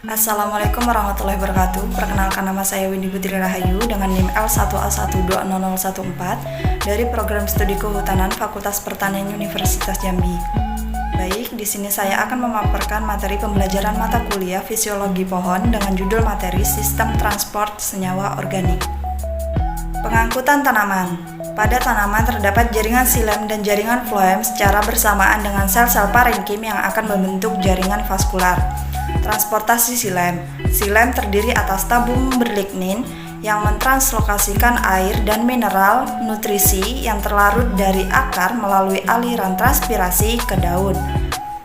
Assalamualaikum warahmatullahi wabarakatuh. Perkenalkan, nama saya Windy Putri Rahayu dengan NIM L1A1200014 dari Program Studi Kehutanan Fakultas Pertanian Universitas Jambi. Baik, di sini saya akan memaparkan materi pembelajaran mata kuliah Fisiologi Pohon dengan judul materi Sistem Transport Senyawa Organik. Pengangkutan tanaman. Pada tanaman terdapat jaringan xilem dan jaringan floem secara bersamaan dengan sel-sel parenkim yang akan membentuk jaringan vaskular. Transportasi xilem. Xilem terdiri atas tabung berlignin yang mentranslokasikan air dan mineral nutrisi yang terlarut dari akar melalui aliran transpirasi ke daun.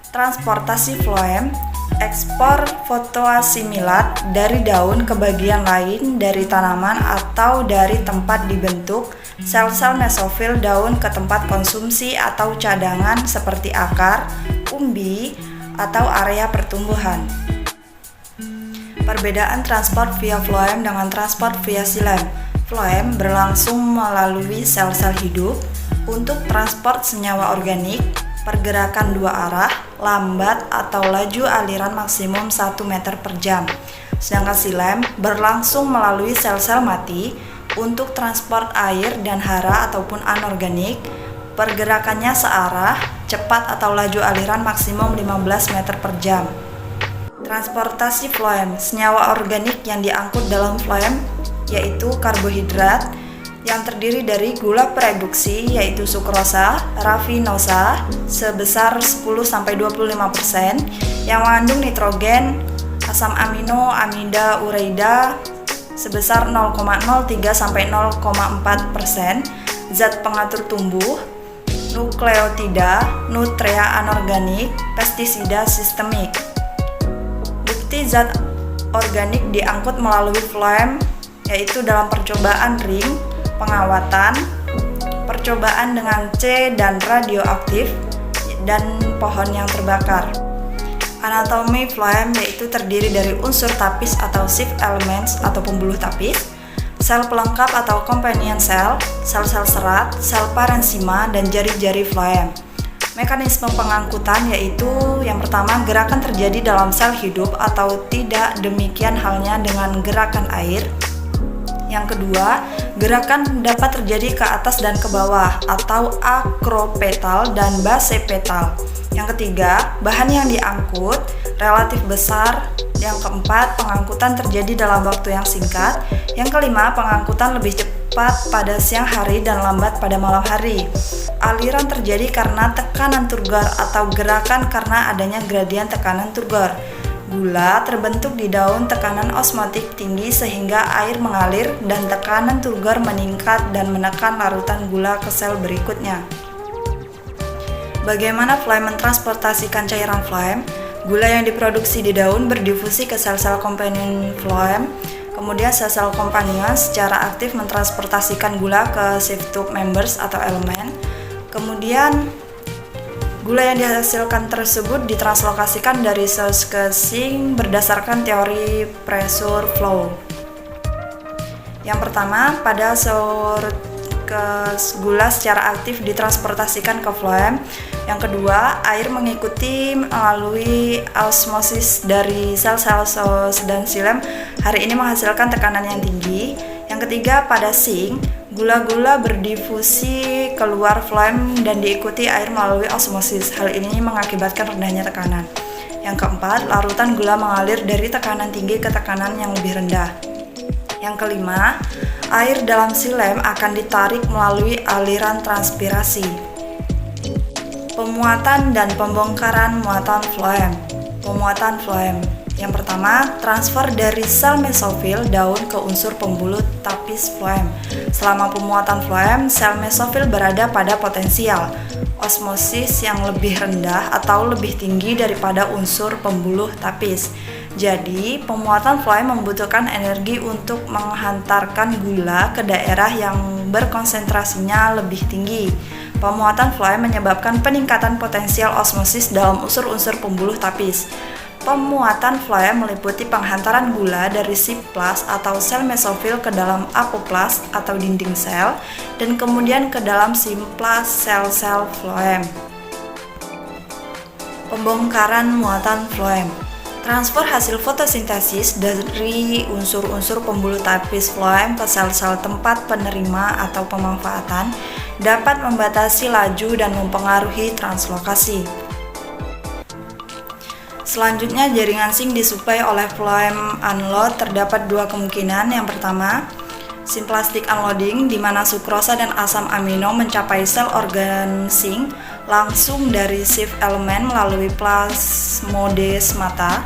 Transportasi floem. Ekspor fotoasimilat dari daun ke bagian lain dari tanaman atau dari tempat dibentuk sel-sel mesofil daun ke tempat konsumsi atau cadangan seperti akar, umbi, atau area pertumbuhan. Perbedaan transport via floem dengan transport via xilem. Floem berlangsung melalui sel-sel hidup untuk transport senyawa organik, pergerakan dua arah, lambat atau laju aliran maksimum 1 meter per jam. Sedangkan xilem berlangsung melalui sel-sel mati untuk transport air dan hara ataupun anorganik, pergerakannya searah, cepat atau laju aliran maksimum 15 meter per jam. Transportasi floem. Senyawa organik yang diangkut dalam floem yaitu karbohidrat yang terdiri dari gula reduksi yaitu sukrosa, rafinosa sebesar 10-25%, yang mengandung nitrogen, asam amino, amida, ureida sebesar 0,03-0,4%, zat pengatur tumbuh, nukleotida, nutria anorganik, pestisida sistemik. Bukti zat organik diangkut melalui floem yaitu dalam percobaan ring, pengawatan, percobaan dengan C dan radioaktif, dan pohon yang terbakar. Anatomi floem yaitu terdiri dari unsur tapis atau shift elements atau pembuluh tapis, sel pelengkap atau companion cell, sel-sel serat, sel parenchyma, dan jari-jari floem. Mekanisme pengangkutan yaitu yang pertama, gerakan terjadi dalam sel hidup atau tidak demikian halnya dengan gerakan air. Yang kedua, gerakan dapat terjadi ke atas dan ke bawah atau akropetal dan basepetal. Yang ketiga, bahan yang diangkut relatif besar. Yang keempat, pengangkutan terjadi dalam waktu yang singkat. Yang kelima, pengangkutan lebih cepat pada siang hari dan lambat pada malam hari. Aliran terjadi karena tekanan turgor atau gerakan karena adanya gradien tekanan turgor. Gula terbentuk di daun tekanan osmotik tinggi sehingga air mengalir dan tekanan turgor meningkat dan menekan larutan gula ke sel berikutnya. Bagaimana floem mentransportasikan cairan floem? Gula yang diproduksi di daun berdifusi ke sel-sel companion floem. Kemudian sel-sel companion secara aktif mentransportasikan gula ke sieve tube members atau elemen. Kemudian gula yang dihasilkan tersebut ditranslokasikan dari source ke sink berdasarkan teori pressure flow. Yang pertama, pada gula secara aktif ditransportasikan ke floem. Yang kedua, air mengikuti melalui osmosis dari sel-sel source dan xilem. Hari ini menghasilkan tekanan yang tinggi. Yang ketiga, pada sink, gula-gula berdifusi keluar floem dan diikuti air melalui osmosis. Hal ini mengakibatkan rendahnya tekanan. Yang keempat, larutan gula mengalir dari tekanan tinggi ke tekanan yang lebih rendah. Yang kelima, air dalam xilem akan ditarik melalui aliran transpirasi. Pemuatan dan pembongkaran muatan floem. Pemuatan floem. Yang pertama, transfer dari sel mesofil daun ke unsur pembuluh tapis floem. Selama pemuatan floem, sel mesofil berada pada potensial osmosis yang lebih rendah atau lebih tinggi daripada unsur pembuluh tapis. Jadi, pemuatan floem membutuhkan energi untuk menghantarkan gula ke daerah yang berkonsentrasinya lebih tinggi. Pemuatan floem menyebabkan peningkatan potensial osmosis dalam unsur-unsur pembuluh tapis. Pemuatan floem meliputi penghantaran gula dari siplas atau sel mesofil ke dalam apoplas atau dinding sel dan kemudian ke dalam simplas sel-sel floem. Pembongkaran muatan floem. Transfer hasil fotosintesis dari unsur-unsur pembuluh tapis floem ke sel-sel tempat penerima atau pemanfaatan dapat membatasi laju dan mempengaruhi translokasi. Selanjutnya, jaringan zinc disuplai oleh floem unload terdapat dua kemungkinan. Yang pertama, simplastic unloading, di mana sukrosa dan asam amino mencapai sel organ zinc langsung dari Schiff elemen melalui plasmodesmata.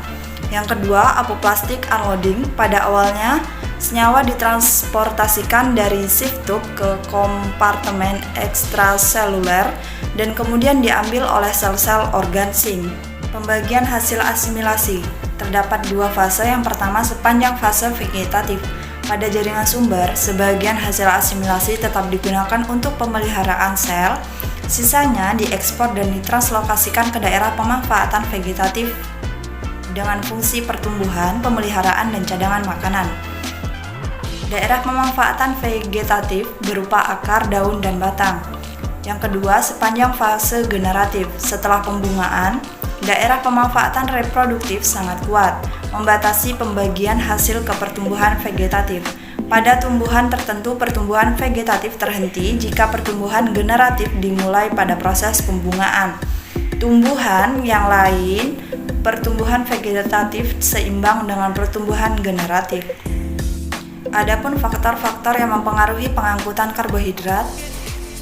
Yang kedua, apoplastic unloading, pada awalnya senyawa ditransportasikan dari Schiff tube ke kompartemen ekstraseluler dan kemudian diambil oleh sel-sel organ zinc. Pembagian hasil asimilasi terdapat dua fase. Yang pertama, sepanjang fase vegetatif. Pada jaringan sumber, sebagian hasil asimilasi tetap digunakan untuk pemeliharaan sel, sisanya diekspor dan ditranslokasikan ke daerah pemanfaatan vegetatif dengan fungsi pertumbuhan, pemeliharaan, dan cadangan makanan. Daerah pemanfaatan vegetatif berupa akar, daun, dan batang. Yang kedua, sepanjang fase generatif. Setelah pembungaan, daerah pemanfaatan reproduktif sangat kuat, membatasi pembagian hasil ke pertumbuhan vegetatif. Pada tumbuhan tertentu, pertumbuhan vegetatif terhenti jika pertumbuhan generatif dimulai pada proses pembungaan. Tumbuhan yang lain, pertumbuhan vegetatif seimbang dengan pertumbuhan generatif. Adapun faktor-faktor yang mempengaruhi pengangkutan karbohidrat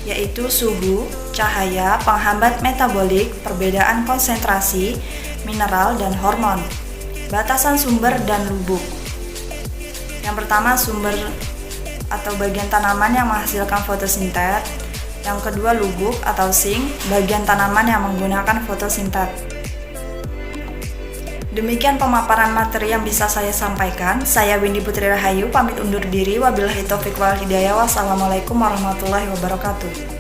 yaitu suhu, cahaya, penghambat metabolik, perbedaan konsentrasi, mineral, dan hormon. Batasan sumber dan lubuk. Yang pertama, sumber atau bagian tanaman yang menghasilkan fotosintet. Yang kedua, lubuk atau zinc, bagian tanaman yang menggunakan fotosintet. Demikian pemaparan materi yang bisa saya sampaikan. Saya Windy Putri Rahayu, pamit undur diri. Wabillahi taufiq wal hidayah. Wassalamualaikum warahmatullahi wabarakatuh.